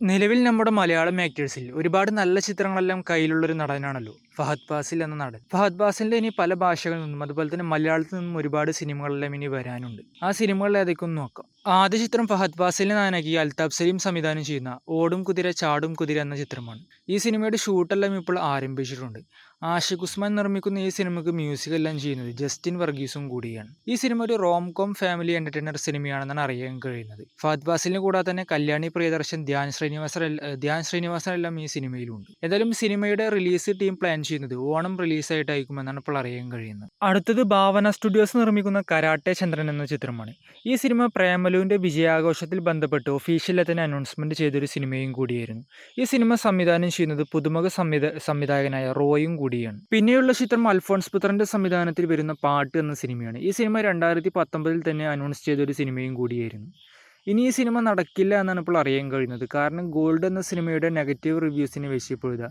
നിലവിൽ നമ്മുടെ മലയാളം ആക്ടേഴ്സിൽ ഒരുപാട് നല്ല ചിത്രങ്ങളെല്ലാം കയ്യിലുള്ളൊരു നടനാണല്ലോ ഫഹദ് ഫാസിൽ എന്ന നടൻ. ഫഹദ് ഫാസിലിന്റെ ഇനി പല ഭാഷകളിൽ നിന്നും അതുപോലെ തന്നെ മലയാളത്തിൽ നിന്നും ഒരുപാട് സിനിമകളെല്ലാം ഇനി വരാനുണ്ട്. ആ സിനിമകളിൽ ഏതൊക്കെ ഒന്ന് നോക്കാം. ആദ്യ ചിത്രം ഫഹദ് ഫാസിലിനെ നായകനാക്കി അൽതാഫ് സലീം സംവിധാനം ചെയ്യുന്ന ഓടും കുതിര ചാടും കുതിര എന്ന ചിത്രമാണ്. ഈ സിനിമയുടെ ഷൂട്ടെല്ലാം ഇപ്പോൾ ആരംഭിച്ചിട്ടുണ്ട്. ആഷിഖ് ഉസ്മാൻ നിർമ്മിക്കുന്ന ഈ സിനിമയ്ക്ക് മ്യൂസിക് എല്ലാം ചെയ്യുന്നത് ജസ്റ്റിൻ വർഗീസും കൂടിയാണ്. ഈ സിനിമ ഒരു റോം കോം ഫാമിലി എന്റർടൈനർ സിനിമയാണെന്നാണ് അറിയാൻ കഴിയുന്നത്. ഫഹദ് ഫാസിലിനെ കൂടാതെ തന്നെ കല്യാണി പ്രിയദർശൻ, ധ്യാൻ ശ്രീനിവാസൻ എല്ലാം ഈ സിനിമയിലുണ്ട്. ഏതായാലും സിനിമയുടെ റിലീസ് ടീം പ്ലാൻ ചെയ്യുന്നത് ഓണം റിലീസായിട്ടായിരിക്കുമെന്നാണ് ഇപ്പോൾ അറിയാൻ കഴിയുന്നത്. അടുത്തത് ഭാവന സ്റ്റുഡിയോസ് നിർമ്മിക്കുന്ന കരാട്ടെ ചന്ദ്രൻ എന്ന ചിത്രമാണ്. ഈ സിനിമ പ്രേമലുവിന്റെ വിജയാഘോഷത്തിൽ ബന്ധപ്പെട്ട് ഒഫീഷ്യലിൽ തന്നെ അനൗൺസ്മെന്റ് ചെയ്തൊരു സിനിമയും കൂടിയായിരുന്നു. ഈ സിനിമ സംവിധാനം ചെയ്യുന്നത് പുതുമുഖ സംവിധായകനായ റോയും കൂടിയാണ്. പിന്നെയുള്ള ചിത്രം അൽഫോൺസ് പുത്രന്റെ സംവിധാനത്തിൽ വരുന്ന പാട്ട് എന്ന സിനിമയാണ്. ഈ സിനിമ 2019 തന്നെ അനൗൺസ് ചെയ്തൊരു സിനിമയും കൂടിയായിരുന്നു. ഇനി ഈ സിനിമ നടക്കില്ല എന്നാണ് ഇപ്പോൾ അറിയാൻ കഴിയുന്നത്. കാരണം ഗോൾഡ് എന്ന സിനിമയുടെ നെഗറ്റീവ് റിവ്യൂസിനെ വെച്ചിപ്പോഴുക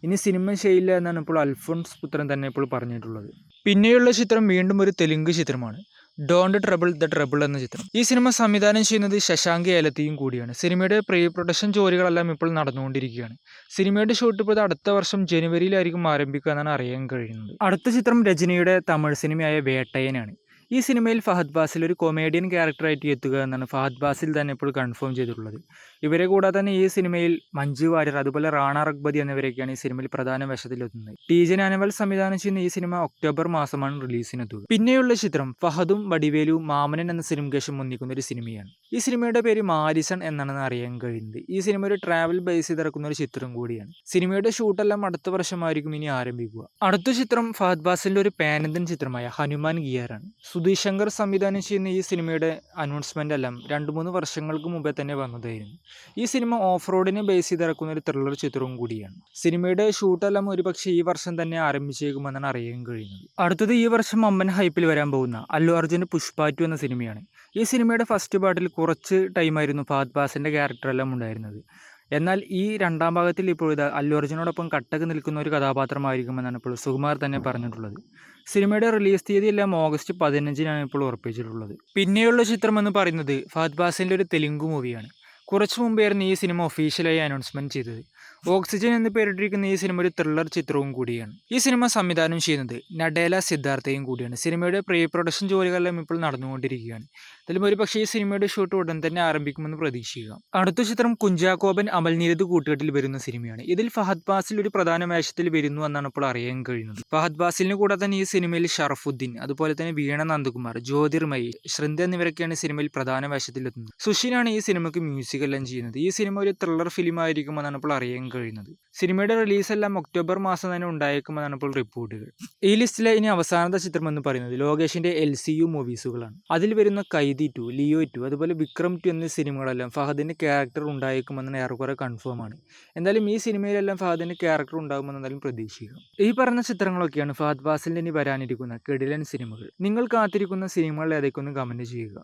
ഇനി സിനിമ ചെയ്യില്ല എന്നാണ് ഇപ്പോൾ അൽഫോൺസ് പുത്രൻ തന്നെ ഇപ്പോൾ പറഞ്ഞിട്ടുള്ളത്. പിന്നെയുള്ള ചിത്രം വീണ്ടും ഒരു തെലുങ്ക് ചിത്രമാണ്, ഡോണ്ട് ട്രബിൾ ദ ട്രബിൾ എന്ന ചിത്രം. ഈ സിനിമ സംവിധാനം ചെയ്യുന്നത് ശശാങ്ക് ഏലത്തിയും കൂടിയാണ്. സിനിമയുടെ പ്രീ പ്രൊഡക്ഷൻ ജോലികളെല്ലാം ഇപ്പോൾ നടന്നുകൊണ്ടിരിക്കുകയാണ്. സിനിമയുടെ ഷൂട്ട് ഇപ്പോൾ അടുത്ത വർഷം ജനുവരിയിലായിരിക്കും ആരംഭിക്കുക എന്നാണ് അറിയാൻ കഴിയുന്നത്. അടുത്ത ചിത്രം രജനിയുടെ തമിഴ് സിനിമയായ വേട്ടയനാണ്. ഈ സിനിമയിൽ ഫഹദ് ഫാസിൽ ഒരു കൊമേഡിയൻ ക്യാരക്ടറായിട്ട് എത്തുക എന്നാണ് ഫഹദ് ഫാസിൽ തന്നെ ഇപ്പോൾ കൺഫേം ചെയ്തിട്ടുള്ളത്. ഇവരെ കൂടാതെ തന്നെ ഈ സിനിമയിൽ മഞ്ജു വാര്യർ അതുപോലെ റാണ റഗ്ബതി എന്നിവരൊക്കെയാണ് ഈ സിനിമയിൽ പ്രധാന വേഷത്തിലെത്തുന്നത്. ടി.ജെ. അനവൽ സംവിധാനം ചെയ്യുന്ന ഈ സിനിമ ഒക്ടോബർ മാസമാണ് റിലീസിനെത്തുക. പിന്നെയുള്ള ചിത്രം ഫഹദും വടിവേലുവും മാമനൻ എന്ന സിനിമയ്ക്ക് ശേഷം ഒന്നിക്കുന്ന ഒരു സിനിമയാണ്. ഈ സിനിമയുടെ പേര് മാരിസൺ എന്നാണെന്ന് അറിയാൻ കഴിയുന്നത്. ഈ സിനിമ ഒരു ട്രാവൽ ബേസ് ചെയ്തിറക്കുന്ന ഒരു ചിത്രം കൂടിയാണ്. സിനിമയുടെ ഷൂട്ടെല്ലാം അടുത്ത വർഷമായിരിക്കും ഇനി ആരംഭിക്കുക. അടുത്ത ചിത്രം ഫഹദ് ഫാസിലിന്റെ ഒരു പാൻ ഇന്ത്യൻ ചിത്രമായ ഹനുമാൻ ഗിയറാണ്. സുധീഷ് ശങ്കർ സംവിധാനം ചെയ്യുന്ന ഈ സിനിമയുടെ അനൗൺസ്മെന്റ് എല്ലാം 2-3 വർഷങ്ങൾക്ക് മുമ്പേ തന്നെ വന്നതായിരുന്നു. ഈ സിനിമ ഓഫ് റോഡിനെ ബേസ് ചെയ്തിറക്കുന്ന ഒരു ത്രില്ലർ ചിത്രവും കൂടിയാണ്. സിനിമയുടെ ഷൂട്ടെല്ലാം ഒരുപക്ഷെ ഈ വർഷം തന്നെ ആരംഭിച്ചേക്കുമെന്നാണ് അറിയാൻ കഴിയുന്നത്. അടുത്തത് ഈ വർഷം അമ്മൻ ഹൈപ്പിൽ വരാൻ പോകുന്ന അല്ലു അർജുന്റെ പുഷ്പ 2 എന്ന സിനിമയാണ്. ഈ സിനിമയുടെ ഫസ്റ്റ് പാർട്ടിൽ കുറച്ച് ടൈമായിരുന്നു ഫഹദ് ഫാസിലിന്റെ ക്യാരക്ടറെല്ലാം ഉണ്ടായിരുന്നത്. എന്നാൽ ഈ രണ്ടാം ഭാഗത്തിൽ ഇപ്പോൾ അല്ലു അർജുനോടൊപ്പം കട്ടക്ക് നിൽക്കുന്ന ഒരു കഥാപാത്രമായിരിക്കുമെന്നാണ് ഇപ്പോൾ സുകുമാർ തന്നെ പറഞ്ഞിട്ടുള്ളത്. സിനിമയുടെ റിലീസ് തീയതി എല്ലാം ഓഗസ്റ്റ് 15-നാണ് ഇപ്പോൾ ഉറപ്പിച്ചിട്ടുള്ളത്. പിന്നെയുള്ള ചിത്രം എന്ന് പറയുന്നത് ഫഹദ് ഫാസിലിന്റെ ഒരു തെലുങ്ക് മൂവിയാണ്. കുറച്ചു മുമ്പായിരുന്നു ഈ സിനിമ ഒഫീഷ്യലായി അനൗൺസ്മെന്റ് ചെയ്തത്. ഓക്സിജൻ എന്ന് പേരിട്ടിരിക്കുന്ന ഈ സിനിമ ഒരു ത്രില്ലർ ചിത്രവും കൂടിയാണ്. ഈ സിനിമ സംവിധാനം ചെയ്യുന്നത് നടേല സിദ്ധാർത്ഥയും കൂടിയാണ്. സിനിമയുടെ പ്രീ പ്രൊഡക്ഷൻ ജോലികളെല്ലാം ഇപ്പോൾ നടന്നുകൊണ്ടിരിക്കുകയാണ്. ഇതിലും ഒരു പക്ഷേ ഈ സിനിമയുടെ ഷൂട്ട് ഉടൻ തന്നെ ആരംഭിക്കുമെന്ന് പ്രതീക്ഷിക്കാം. അടുത്ത ചിത്രം കുഞ്ചാക്കോബൻ അമൽ നീരദ് കൂട്ടുകെട്ടിൽ വരുന്ന സിനിമയാണ്. ഇതിൽ ഫഹദ് ഫാസിൽ ഒരു പ്രധാന വേഷത്തിൽ വരുന്നു എന്നാണ് ഇപ്പോൾ അറിയാൻ കഴിയുന്നത്. ഫഹദ് ഫാസിലിന് കൂടാതെ തന്നെ ഈ സിനിമയിൽ ഷറഫുദ്ദീൻ അതുപോലെ തന്നെ വീണ നന്ദകുമാർ, ജ്യോതിർമയി, ശ്രദ്ധ എന്നിവരൊക്കെയാണ് സിനിമയിൽ പ്രധാന വേഷത്തിലെത്തുന്നത്. സുഷിനാണ് ഈ സിനിമയ്ക്ക് മ്യൂസിക് എല്ലാം ചെയ്യുന്നത്. ഈ സിനിമ ഒരു ത്രില്ലർ ഫിലിം ആയിരിക്കുമെന്നാണ് ഇപ്പോൾ അറിയാൻ കഴിയുന്നത്. സിനിമയുടെ റിലീസ് എല്ലാം ഒക്ടോബർ മാസം തന്നെ ഉണ്ടായേക്കുമെന്നാണ് ഇപ്പോൾ റിപ്പോർട്ടുകൾ. ഈ ലിസ്റ്റിലെ ഇനി അവസാനത്തെ ചിത്രം എന്ന് പറയുന്നത് ലോകേഷിന്റെ LCU മൂവീസുകളാണ്. അതിൽ വരുന്ന കൈദി 2, ലിയോ 2 അതുപോലെ വിക്രം 2 എന്നീ സിനിമകളെല്ലാം ഫഹദിന്റെ ക്യാരക്ടർ ഉണ്ടായേക്കുമെന്ന് ഏറെക്കുറെ കൺഫേം ആണ്. എന്തായാലും ഈ സിനിമയിലെല്ലാം ഫഹദിന്റെ ക്യാരക്ടർ ഉണ്ടാകുമെന്ന് എന്തായാലും പ്രതീക്ഷിക്കാം. ഈ പറഞ്ഞ ചിത്രങ്ങളൊക്കെയാണ് ഫഹദ് ഫാസിലിന് ഇനി വരാനിരിക്കുന്ന കിടിലൻ സിനിമകൾ. നിങ്ങൾ കാത്തിരിക്കുന്ന സിനിമകൾ ഏതൊക്കെ ഒന്ന് കമന്റ് ചെയ്യുക.